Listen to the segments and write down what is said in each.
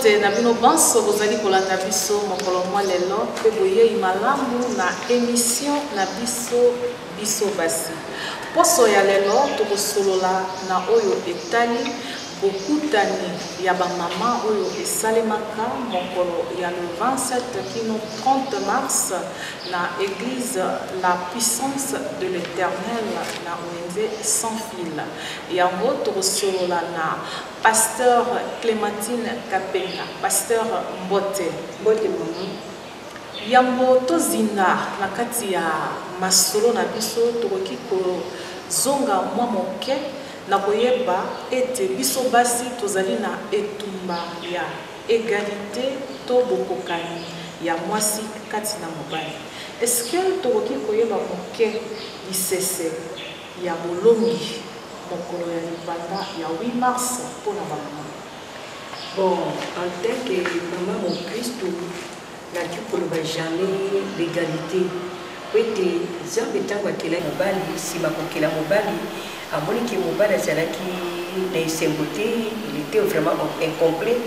mbote na bino banso bozali kolanda biso mokolo mwa lelo pe boyei malamu na émission na biso basi. Poso ya lelo tokosolola na oyo etali bokutani ya bamama oyo esalemaka mokolo ya le 27 kino 30 mars na église la puissance de l'éternel na ONG sans fil. Yango tokosolola na pasteur Clémentine Kapenga, pasteur Mbote mama. Yambo tozinga na kati ya masolo na biso tokoki kozonga mwa moke na koyeba ete biso basi tozali na etumba ya égalité to bokokani ya mwasi kati na mobali. Est-ce que tokoki koyeba moke lisese ya bolongi mokolo ya libanda ya 8 mars mpona bamama? Bon, en tant que maman mon Christ, naki koloba jamais l'égalité. Ete zambe ntango akela mobali nsima kokela mobali amoni ke mobali azalaki na esengo te, il était vraiment incomplet.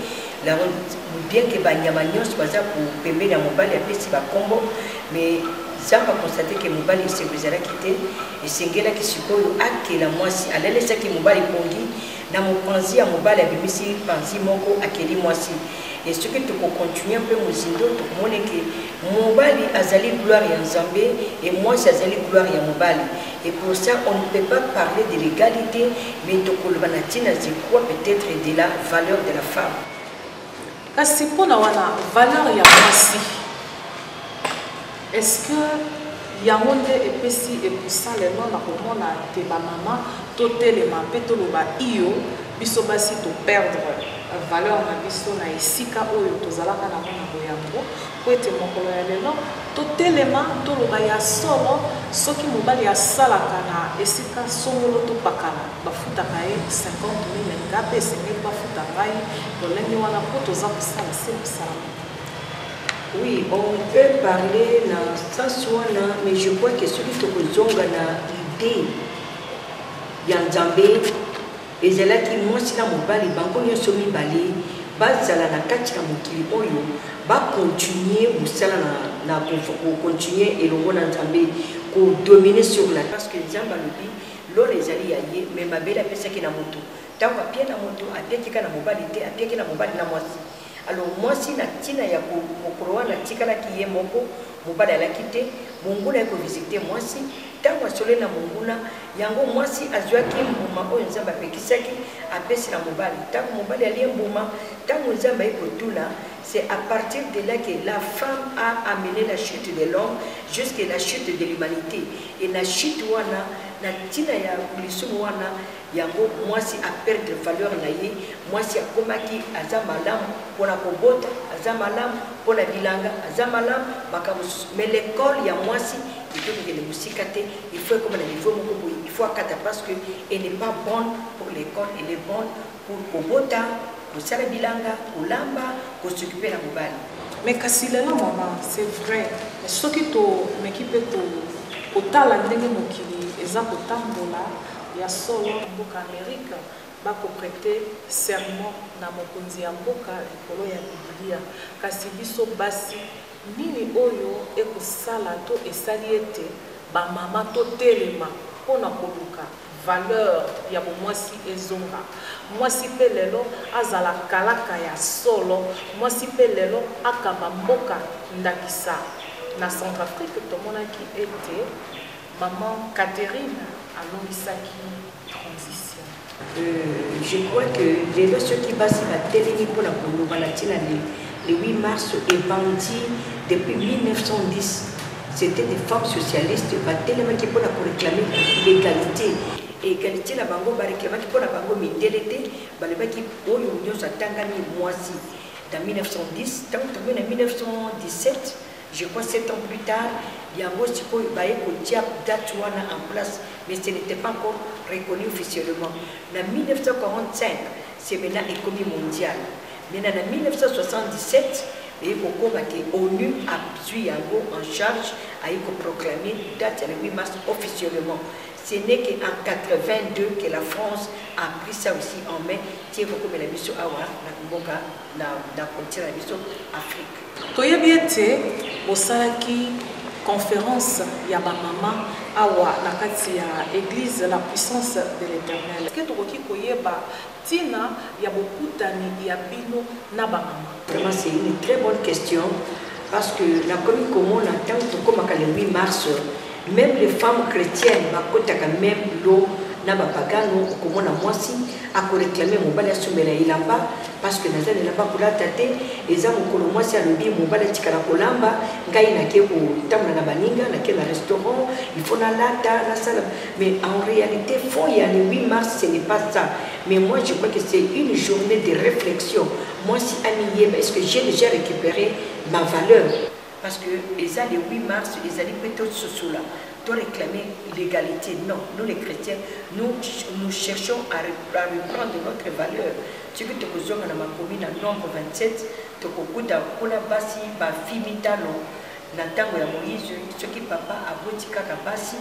Bien que banyama nyonso baza pembeni ya mobali apesi bakombo, mais zamba constate ke mobali esengo ezalaki te, esengelaki sikoyo akela mwasi alelesaki mobali pongi na mopanzi ya mobali abimisi panzi moko akeli mwasi. Et ce que tu peux continuer un peu mozindo, tu peux que mobali azali gloire ya Nzambe et moi c'est azali gloire ya mobali. Et pour ça on ne peut pas parler de l'égalité, mais tu peux quoi peut-être de la valeur de la femme. Kasi pona wana valeur ya mwasi, est-ce que yango nde epesi epusa lelo na komona te bamama totelema mpe toloba iyo biso basi to perdre valeur na biso na esika oyo tozalaka na mona boyango po ete mokolo ya lelo totelema toloba ya solo soki mobali asalaka na esika songolo topakala bafutaka ye 50 000 ngape esengeli bafuta ngai lolenge wana po toza kosala se mosala. Oui, on peut parler dans ça soit mais je crois que celui qui a l'idée Yanzambe et c'est là qui moi si la mobali banko nyonso mibali bazala na kati ya mokili oyo ba continuer musala na continuer elongo na Nzambe ko dominer sur la parce que Nzamba lobi lo les ali yaye mais mabela pesa ki na moto tango apia na moto atekika na mobali te apiaki na mobali na mwasi. Alors moi si na tina ya mokoroa na tikala ki ye moko mobali alakite monguna ko visiter moi si tango asole na monguna yango mwasi azwaki mbuma oyo Nzamba apekisaki apesi na mobali tango mobali ali mbuma tango Nzamba ekotuna. C'est à partir de là que la femme a amené la chute de l'homme jusqu'à la chute de l'humanité. Et la chute wana na tina ya kulisumu wana yango mwasi a perdre valeur na ye, mwasi akomaki aza malamu pona kobota, aza malamu pona bilanga, aza malamu makamusu. Mais l'école ya mwasi il faut que les musikate, il faut comme la niveau moko, il faut akata parce que elle n'est pas bonne pour l'école, elle est bonne pour kobota. Kusala bilanga, kulamba, s'occuper la mobile. Mais kasi lelo maman, c'est vrai. Mais ce qui to m'équipe to tala ndenge mokili eza kotambola ya solo mboka Amérique ba ko prêter serment na mokonzi ya mboka likolo ya Biblia. Kasi biso basi nini oyo ekosala to esali ete ba mama to telema pona koluka valeur ya mwasi ezonga. Mwasi pe lelo azala kalaka ya solo, mwasi pe lelo akaba mboka ndakisa. Na Centrafrique tomonaki ete maman Catherine alongisaki transition. Je crois que les ceux qui passent la télé pour la le 8 mars est bandit depuis 1910. C'était des femmes socialistes qui pour réclamer l'égalité. Et égalité la bango réclamer pour la bango mindélité, balebaki oyo nyonso atangani mwasi. Dans 1910, tant que en 1917, je crois 7 ans plus tard, il y a aussi date en place, mais ce n'était pas encore reconnu officiellement. En 1945, c'est maintenant l'économie mondiale. Mais en 1977, et pourquoi ONU a pris en charge à proclamer date le 8 mars officiellement. Ce n'est qu'en 82 que la France a pris ça aussi en main. C'est beaucoup de la mission dans Afrique. Toyebi ete bosalaki conférence ya ba mama awa na kati ya église la puissance de l'Éternel. Que tokoki koyeba tina ya bokutani ya bino na ba mama. Vraiment c'est une très bonne question parce que la commune comment on attend comme le 8 mars, même les femmes chrétiennes bakotaka même l'eau na bapagano comment na mwasi a réclamer mobali asomela ilamba parce que nazali ilamba kolata te eza mokolo mwasi alobi mobali atikala kolamba ngai nake kotambola na baninga nake na restaurant il faut nalata nasala mais en réalité faut y aller 8 mars ce n'est pas ça mais moi je crois que c'est une journée de réflexion moi si amiye est-ce que j'ai déjà récupéré ma valeur parce que les années 8 mars les années plutôt sous là réclamer l'égalité. Non, nous les chrétiens, nous cherchons à reprendre notre valeur. Ce que tu as dans ma commune, en nombre 27, tu as basi ba fimitalo na tango ya Moïse, ce qui papa a botika basi.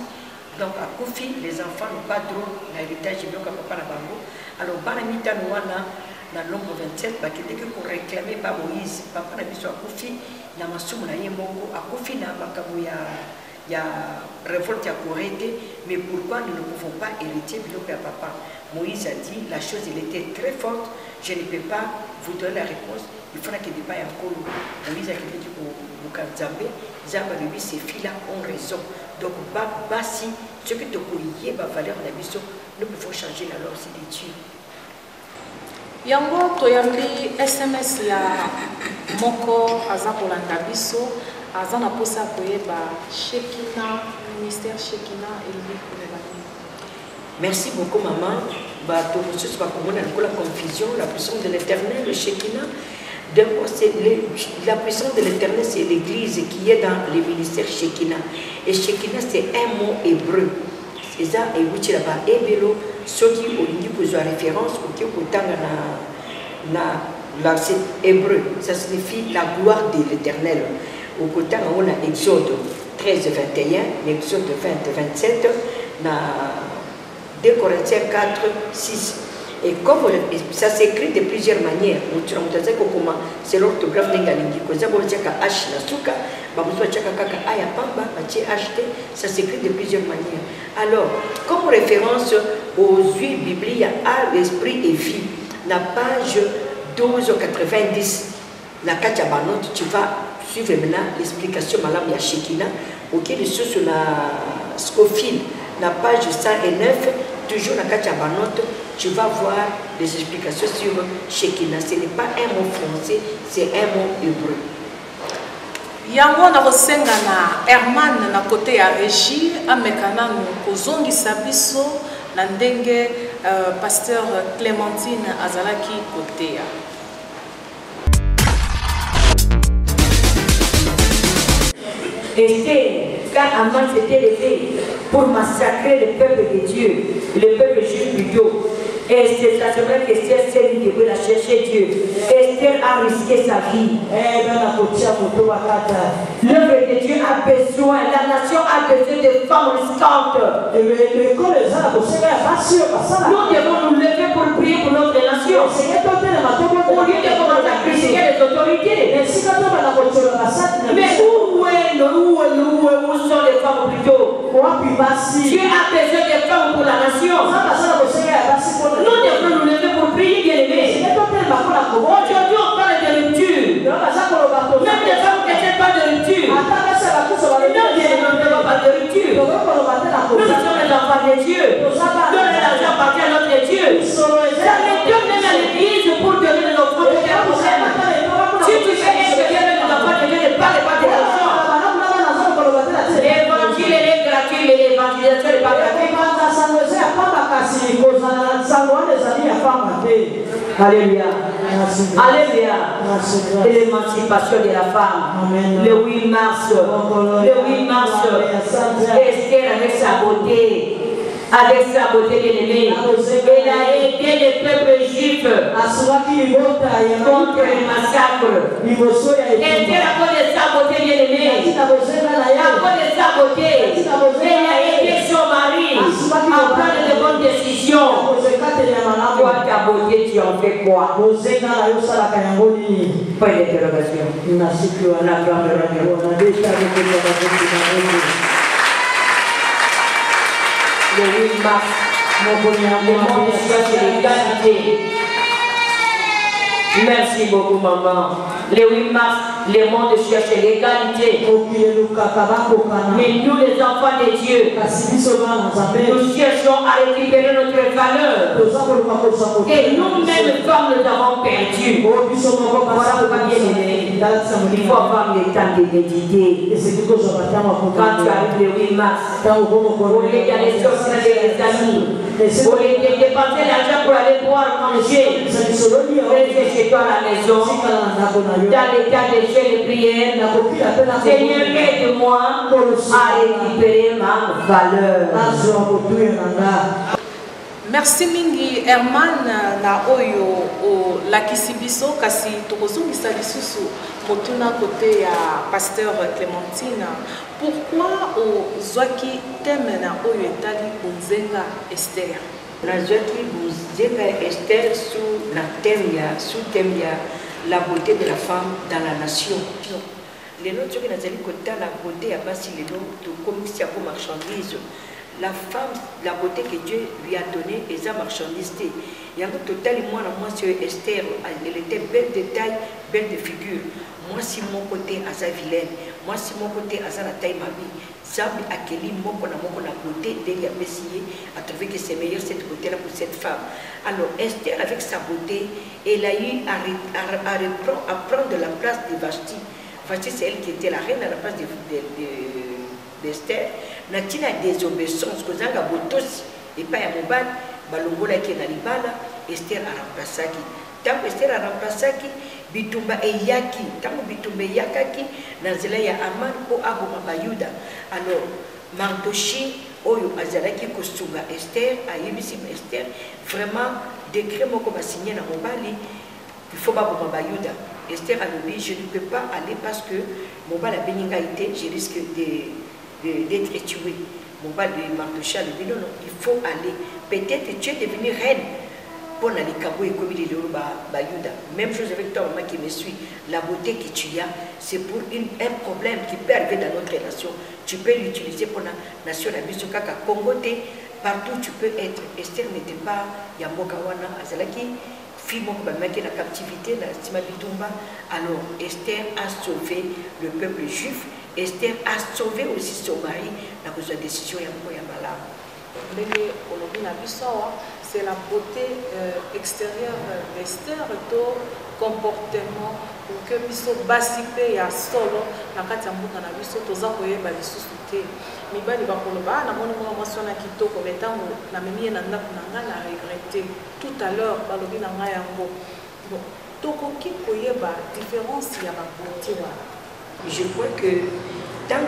Donc à Kofi, les enfants n'ont pas droit à l'héritage de papa na bango. Alors bana mitano wana na nombre 27 ba kende ko réclamer ba Moïse, papa na biso a Kofi na masumu na yemongo a Kofi na makambo il y a révolte à Corée, mais pourquoi nous ne pouvons pas hériter de papa? Moïse a dit, la chose elle était très forte, je ne peux pas vous donner la réponse, il faudra qu'il n'y ait pas encore. Moïse a dit pour Zambé, Zambé lui, ces filles-là ont raison. Donc, si ce que tu as ma valeur de la mission, nous pouvons changer la loi aussi de Dieu. Yango toyambi SMS ya moko azakolanda biso azana posa koyeba Shekina ministère Shekina élevé pour les bâtiments. Merci beaucoup maman. Bah tout ce soit comme on a la confusion, la puissance de l'Éternel, le Shekina. La puissance de l'Éternel, c'est l'église qui est dans le ministère Shekina. Et Shekina, c'est un mot hébreu. C'est ça, et vous là-bas, Ebelo, ceux qui ont dit pour la référence, qui ont c'est hébreu, ça signifie la gloire de l'Éternel. Au côté, on a Exode 13, 21, Exode 20, 27, 2 Corinthiens 4, 6. Et comme ça s'écrit de plusieurs manières, c'est l'orthographe n'engalingi. Ça s'écrit de plusieurs manières. Alors, comme référence aux huiles bibliques à l'esprit et vie, la page 1290, la Kachabanote, tu vas suivre maintenant l'explication Madame Yashikina, auquel est sur la Scofield, la page 109, toujours la Kachabanote, tu vas voir des explications sur Shekina. Ce n'est pas un mot français, c'est un mot hébreu. Yango na kosenga na Herman na côté ya régie amekana no kozongisa biso na ndenge pasteur Clémentine azalaki côté ya. Et quand Haman s'était levé pour massacrer le peuple de Dieu, le peuple juif plutôt, et c'est vrai qu'Esther s'est dit qu'il a cherché Dieu. Esther a risqué sa vie. L'œuvre de Dieu a besoin, la nation a besoin de femmes risquantes. Nous devons nous lever pour prier pour notre nation. Au lieu de commencer à critiquer les autorités. Mais où sont les femmes plutôt? Dieu a besoin de femmes pour la nation. Nous devons nous lever pour prier, bien aimés. Aujourd'hui, on parle de rupture. Même les femmes qui ne pas de rupture. Nous ne devons pas de rupture. Nous sommes les enfants de Dieu. Donner l'argent appartient à notre Dieu. Ça met Dieu même à l'église pour donner nos propres problèmes. Si tu fais un que Dieu met nos enfants de Dieu, ne parle pas de l'argent. L'évangile est gratuit, mais l'évangélisation n'est pas gratuite. Alléluia. Alléluia. Et l'émancipation de la femme. Amen. Le 8 mars. Le 8 mars. Esther avec sa beauté. avec sa beauté bien-aimée. Elle a aidé le peuple juif contre le massacre. Esther, à cause de sa beauté bien-aimée, à cause de sa beauté, elle a aidé son mari à prendre de bonnes décisions. Toi, ta beauté, tu en fais quoi? Point d'interrogation. Le 8 mars, le monde cherche l'égalité. Merci beaucoup, maman. Le 8 mars, le monde cherche l'égalité. Mais nous, les enfants de Dieu, nous cherchons à récupérer notre valeur. Et nous-mêmes, comme nous avons perdu. Voilà pourquoi, bien aimé, il faut avoir le temps de méditer. Quand tu arrives le 8 mars, pour les garder sur les amis, pour les dépenser l'argent pour aller boire, manger, rester chez toi à la maison, dans l'état de jeûne et prière. Seigneur, aide-moi à récupérer ma valeur. Merci mingi Herman na oyo o lakisi biso kasi tokozongisa lisusu motuna côté ya pasteur Clémentine. Pourquoi o zwaki thème na oyo etali bonzenga Esther? Na zwaki bonzenga Esther sous thème ya la beauté de la femme dans la nation. Les notes qui nazali kota la beauté ya basi les noms de comme si à marchandise. La femme, la beauté que Dieu lui a donnée, et sa marchandise. Il y a un total, moi, sur Esther, elle était belle de taille, belle de figure. Moi, si mon côté à sa vilaine, moi, si mon côté à sa taille, ma vie, ça m'a accueilli, mon beauté, d'elle a essayé à trouver que c'est meilleur cette beauté-là pour cette femme. Alors, Esther, avec sa beauté, elle a eu à prendre la place de Vashti. Vashti, c'est elle qui était la reine à la place d'Esther. Natina désobéissance que zanga botosi et pas ya mobile balongola ki na libala Esther a remplacé qui tant Esther a remplacé qui bitumba eyaki tant bitumba yakaki na zela ya Aman ko agoma bayuda. Alors Mardoché oyo azalaki kosunga Esther ayebisi Esther vraiment décret moko ba signé na mobali il faut pas bomba bayuda. Esther a dit je ne peux pas aller parce que mobali a beninga été je risque d'être tué. Mon père de Mardoché lui dit non, il faut aller. Peut-être tu es devenue reine pour aller Kabo et comme il est Bayuda. Même chose avec toi, maman qui me suit. La beauté que tu as, c'est pour un problème qui peut arriver dans notre nation. Tu peux l'utiliser pour la nation la Bisokaka Congo. Partout tu peux être. Esther n'était pas Yambokawana Azalaki. Fille qui la captivité, la Simabitumba. Alors Esther a sauvé le peuple juif. Esther a sauvé aussi son mari dans sa décision Yamala. C'est la beauté extérieure d'Esther, le comportement pour que biso basipe ya solo na kati ya mbuka na biso toza koyeba lisusu te mibali bakoloba na moni mwa mwasi wana kitoko metango na memi na ndako na nga na regretter tout à l'heure balobi na nga yango bon tokoki koyeba différence ya ba beauté wana. Je crois que dans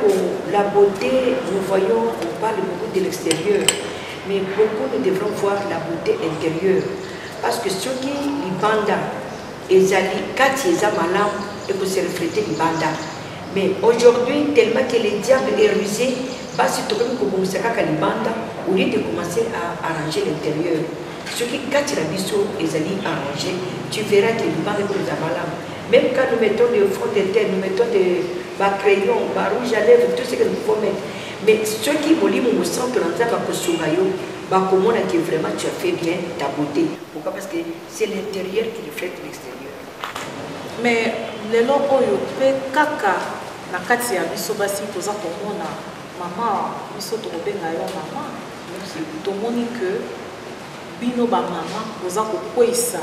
la beauté nous voyons on parle beaucoup de l'extérieur mais beaucoup nous devrons voir la beauté intérieure parce que ceux qui les bandent ezali kati eza malamu et pour se refléter libanda. Mais aujourd'hui tellement que le diable est rusé basi tokomi kobongisa kaka libanda au lieu de commencer à arranger l'intérieur. Ce qui kati la biso ezali arrangé, tu verras que libanda est eza malamu. Même quand nous mettons des fonds de terre, nous mettons des crayons, des rouges à lèvres, tout ce que nous pouvons mettre. Mais ceux qui moliment au centre de l'entrée comment que vraiment tu as fait bien ta beauté. Pourquoi? Parce que c'est l'intérieur qui reflète l'extérieur. Mais les gens qui ont kaka na kati ya biso basi toza komona mama biso tokobenga yo mama tomoni que bino ba mama boza kokwesa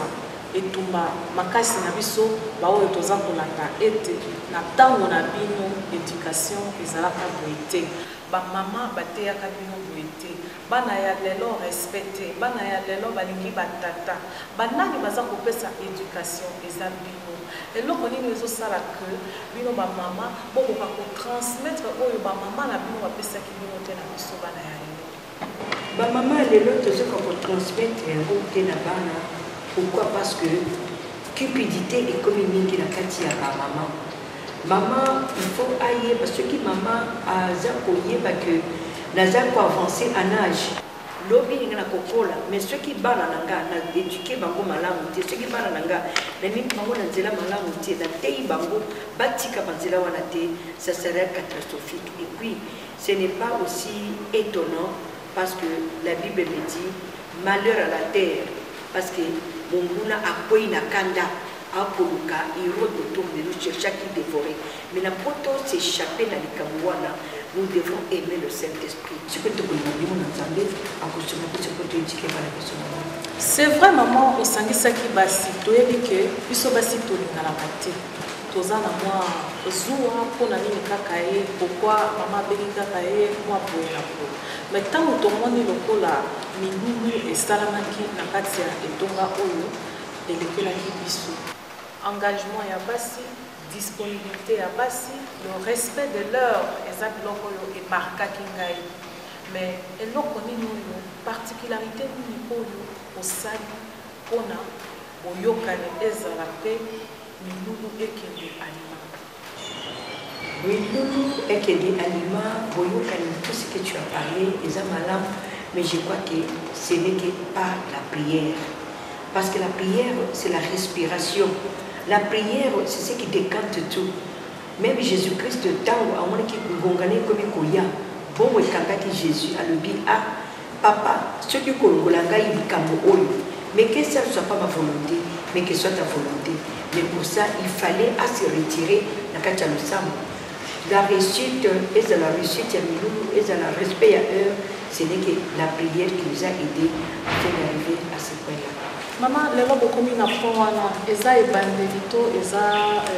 etumba makasi na biso ba oyo toza kolanda ete na tango na bino éducation ezalaka boite ba mama bateyaka bino boite bana ya lelo respecté bana ya lelo balingi batata banani baza kopesa éducation eza bino eloko nini ezosala ke bino ba mama bokoka kotransmettre oyo ba mama na bino bapesaki bino te na biso bana ya lelo. Ba maman lelo tozo ko transmettre yango te na bana. Pourquoi? Parce que cupidité est comme mingi na kati ya ba maman. Maman, il faut ailler parce que maman a za koyeba que naza ko avancer en âge. Lobi na kokola mais ceux qui bana nanga na éduquer bango malamu te ceux qui bana nanga na mimi bango na nzela malamu te na tei bango batika banzela wana te, ça serait catastrophique. Et puis ce n'est pas aussi étonnant parce que la Bible me dit malheur à la terre parce que monguna akoyi na kanda apoluka iro de tombe nous chercher qui dévorer mais na poto s'échapper na likamwana. Nous devons aimer le Saint-Esprit. C'est vrai, maman, au sangisaki basi, toyebi ke biso basi tolingana te. Toza na mwa zuwa mpona nini kaka ye, pourquoi mama abengi kaka ye mwa boye na boye. Mais ntango tomoni lokola milulu esalamaki na kati ya etonga oyo elekelaki biso. Engagement ya basi, disponibilité à basi, le respect de l'heure, exact lokoyo et marquaki ngai. Mais eloko nini oyo particularité nini oyo osali pona boyokani ezala pe milulu ekende alima. Milulu ekende alima boyokani tout ce que tu as parlé eza malamu, mais je crois que ce n'est que pas la prière. Parce que la prière c'est la respiration. La prière, c'est ce qui décante tout. Même Jésus-Christ, tant qu'on a gongane comme koya, bon we kangaki Jésus a le dit ah papa, ce que kongolanga il kambo oyo, mais que ça ne soit pas ma volonté, mais que soit ta volonté. Mais pour ça, il fallait à se retirer na kacha le sam. La réussite est la réussite à milou, est la respect à eux, ce n'est que la prière qui nous a aidés à arriver à ce point-là. Maman, lelo bokomi na point wana eza ebandeli to eza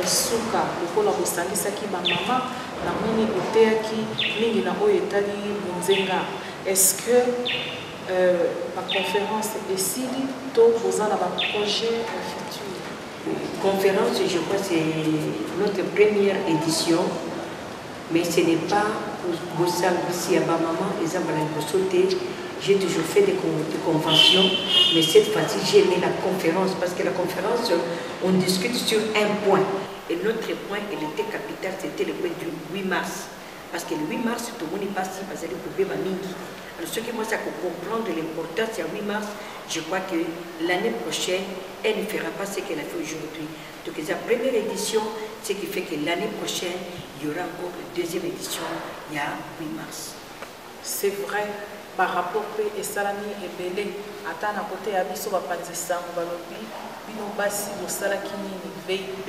suka lokola bosangisaki ba mama na moni oteyaki mingi na oyo etali bonzenga. Est-ce que la conférence esili to bozala ba projet futur? Conférence, je crois c'est notre première édition, mais ce n'est pas pour bosangisi ya ba mama eza bala bosote. J'ai toujours fait des conventions, mais cette fois-ci, j'ai aimé la conférence parce que la conférence, on discute sur un point. Et notre point, il était capital, c'était le point du 8 mars. Parce que le 8 mars, tout le monde est passé, parce que le mingi. Alors, ce qui moi, ça pour comprendre l'importance du 8 mars, je crois que l'année prochaine, elle ne fera pas ce qu'elle a fait aujourd'hui. Donc, la première édition, ce qui fait que l'année prochaine, il y aura encore une deuxième édition, il y a 8 mars. C'est vrai. Par rapport à Salami et Belé, à ta côté à biso bapatisa balobi bino basi bosala kini VIP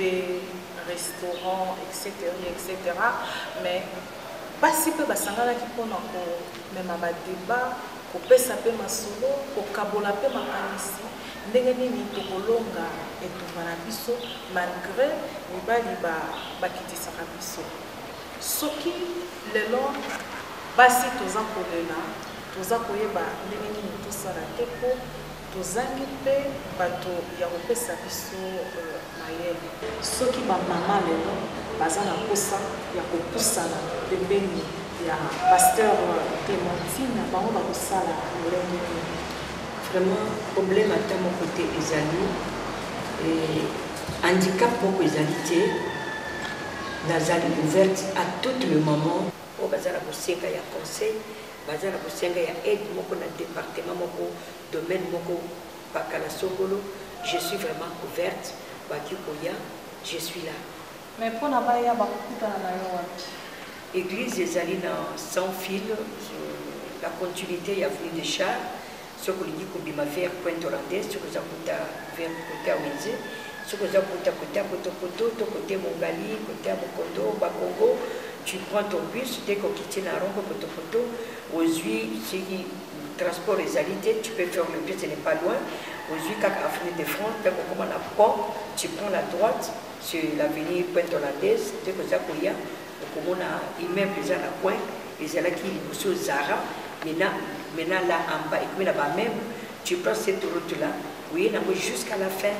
restaurant etc. Mais basi pe basangala ki pona ko mema ba débat ko pesa pe masolo ko kabola pe makanisi ndenge nini tokolonga etumba na biso malgré mibali bakitisaka biso soki lelo basi toza kolela toza koyeba ndenge nini tosala te po tozangi mpe bato ya kopesa biso mayele soki bamama lelo baza na posa ya kopusana pembeni ya pasteur Clémentine bango bakosala lolenge nini. Vraiment problème ata moko te ezali handicap moko ezali te nazali ouverte à tout le moment oyo bazala kosenga ya conseil bazala kosenga ya aide moko na département moko domaine moko bakala songolo je suis vraiment ouverte baki koya je suis là. Mais pour na baya bakutana na yo wapi? Église ezali na sans fil la continuité ya avenue des Chars soko lingi kobima vers Pointe Hollandaise soko za kuta vers côté Wenze soko za kuta côté Poto to côté Mongali côté Mokondo Bakongo. Tu prends ton bus, dès qu'on quitte la ronde, aux huit, si transport les alités, tu peux faire le bus, ce n'est pas loin. Aux huit, quand avenue de France, dès qu'on commence à pont, tu prends la droite sur l'avenue Pointe Hollandaise, dès que ça couille, on commence à immeuble à la pointe, et c'est là qu'il y a Zara, maintenant là en bas, et puis là-bas même, tu prends cette route-là, oui, jusqu'à la fin,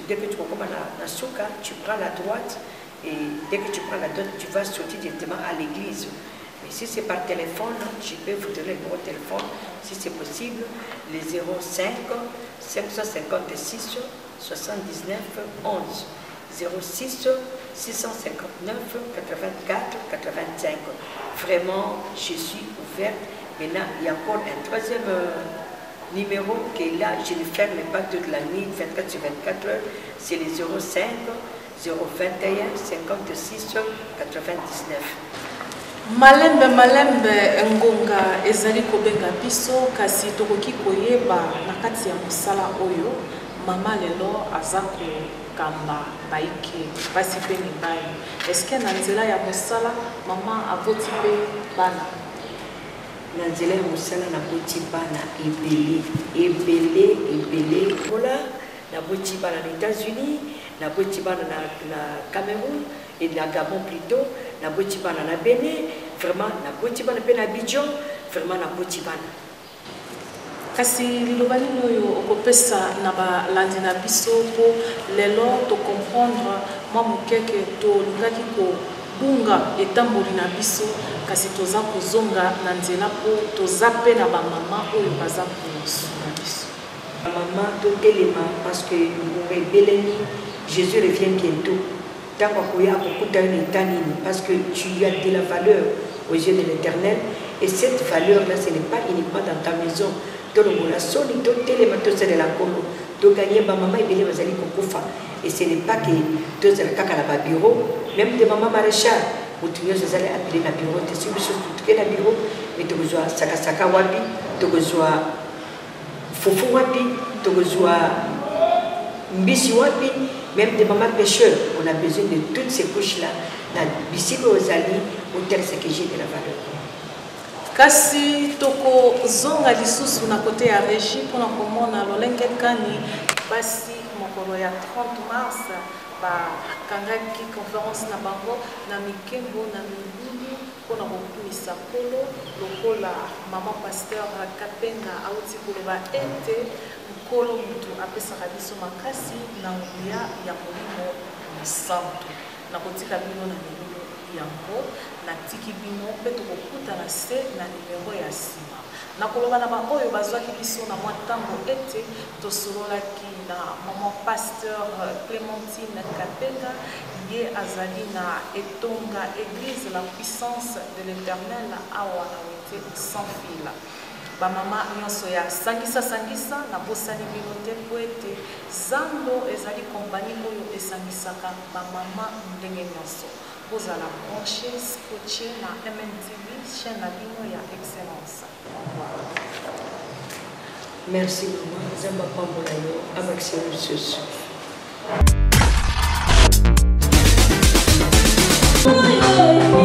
dès que tu commences à Souka, tu prends la droite. Et dès que tu prends la droite, tu vas sortir directement à l'église. si c'est par téléphone, je peux vous donner le numéro de téléphone, si c'est possible, les 05 556 79 11 06 659 84 85. Vraiment, je suis ouverte. Maintenant, il y a encore un troisième numéro qui est là, je ne ferme pas toute la nuit, 24 sur 24 heures, c'est les 05 021 56 99. Malembe ngonga ezali kobenga biso kasi tokoki koyeba na kati ya mosala oyo mama lelo aza kokamba baike basi pe mibali. Eske na nzela ya mosala mama avoti pe bana? Na nzela ya mosala naboti bana ebele kola, naboti bana na États-Unis, naboti bana na Cameroun et na Gabon plutôt, naboti bana na Bénin, vraiment naboti bana pe na Abidjan, vraiment naboti bana. Kasi liloba nini oyo okopesa na balandi na biso po lelo to comprendre mwa mokeke tolingaki kobunga etamboli na biso kasi toza kozonga na nzela po toza pe na bamama oyo baza kosunga biso. Maman totelema parce que ebeleni Jésus revient bientôt. Tant qu'on a beaucoup d'années, parce que tu as de la valeur aux yeux de l'Éternel. Et cette valeur-là, ce n'est pas uniquement dans ta maison. Et ce n'est pas que tu as un bureau, même des mamans maréchales. Tu as appelé un bureau, tu as un bureau, mais tu as Sakasaka Wapi, tu as Foufou Wapi, tu as Mbisi Wapi. Même des mamans pêcheurs, on a besoin de toutes ces couches-là. La bicycle aux alliés, au tel ce que j'ai de la valeur. Kasi toko zonga lisusu na kote ya régie pour na komona lolenge kani basi mokolo ya 30 mars ba kangaki conférence na bango na mikembo na mibulu pour na kokumisa kolo lokola mama pasteur Kapenga auti koloba ete mkolo mutu apesaka biso makasi na nguya ya molimo santo na kotika bino na mibulu yango na tiki bino pe tokokuta na se na numero ya sima na koloba na ba oyo bazwaki biso na mwa ntango ete tosololaki na mama pasteur Clémentine Kapenga ye azali na etonga église la puissance de l'Éternel awa na wete sans fil. Ba mama nyonso ya sangisa na bosani bino te po ete zando ezali kompani oyo esangisaka ba mama ndenge nyonso. Bozala branché, scotché na MNTV, chaîne na bino ya excellence. Merci maman, zamba pambola yo, abaxelo susu. Thank you.